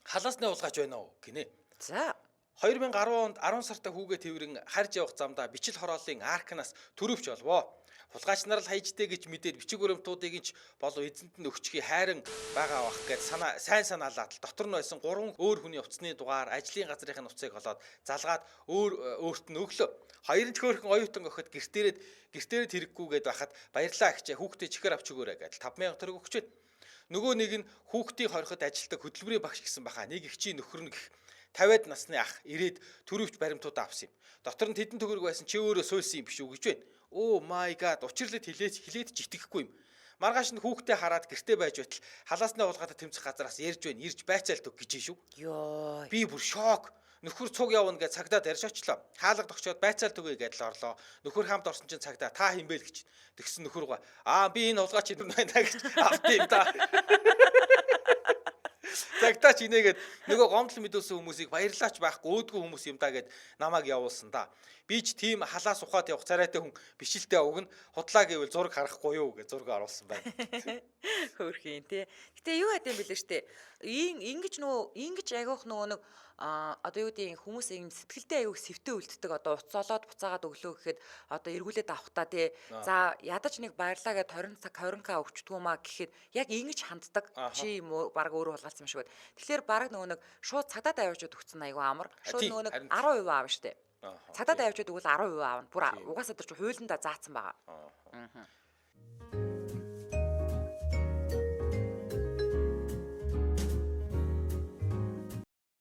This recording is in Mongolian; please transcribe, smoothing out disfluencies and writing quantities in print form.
Халаасны уулгаач байна уу гинэ. За. 2010 онд 10 сартаа хүүгээ тэрвэрэн харж явах замдаа бичил хорооллын арканаас төрөвч болвоо. Хулгайч нар л хайжтэй гэж мэдээд бичиг баримтуудыг нь ч болов эзэнт нь өгчхий хайран байгаа бах гэж сайн санаалаад л дотор нь байсан 3 өөр хүний утасны дугаар ажлын газрынхын нуцыг олоод залгаад өөрт нь өглөө. Хоёр нь хөөрхөн оюутан охид гэртээрэд хэрэггүйгээд байхад баярлаа гэчээ хүүхдээ чихэр авч өгөөрэй гэдэл 5,000 төгрөг өгч байна. Нөгөө нэг нь хүүхдийн хорход ажилтдаг хөдөлмөрийн багш гэсэн баха. Нэг ихчийн нөхөр нь гэх 50-аад насны ах ирээд төрөвч баримтуудаа авсан юм. Дотор нь тэдэн төгрөг байсан чи өөрөө суйсан юм биш үү гэж байна. Oh my god, учирлаад хилээд ч итгэхгүй юм. Маргааш нь хүүхдээ хараад гэртээ байж байтал халаасны уулгаатай тэмцэх газараас ярьж байна. Ирж байцаалт өг гэж шүү. Йоо. Би бүр шок. Нөхөр цуг явна гэж цагдаад ярьж очлоо. Хаалга тогчоод байцаалт өгье гэдэл орлоо. Нөхөр хамт орсон чинь цагдаа та хинбэл гэж. Тэгсэн нөхөр гоо би энэ уулгаач юм байна гэж авт юм да. Цагтаач инээгээд нөгөө гомдол мэдүүлсэн хүмүүсийг баярлаач байхгүй өөдгөө хүмүүс юм да гэд намайг явуулсан да. Би ч тийм халаас ухаад явах царайтай хүн бичлэлтэй өгнө. Худлаа гэвэл зураг харахгүй юу гэж зураг оруулсан байна. Хөөрхийн тий. Гэтэ юу яд юм бэлээ штэ. Ингэж агиох нөгөө нэг одоо юу гэдэг хүмүүс юм сэтгэлдээ аяг сэвтэ үлддэг одоо уцаалаад буцаагаад өглөө гэхэд одоо эргүүлээд авахтаа тий. За ядаж нэг баярлаа гэд 20 цаг 20к өгчдгүү маа гэхэд яг ингэж ханддаг чи юм уу баг өөрөө хулгайлсан юм шиг байна. Тэгэхээр баг нөгөө нэг шууд цагдаад аваачаад өгсөн айгу амар. Шууд нөгөө нэг 10% аавна штэ. Цагдаад аваачаад өгвөл 10% аавна. Бүр угаасаа тэр чи хуулиндаа заасан байгаа.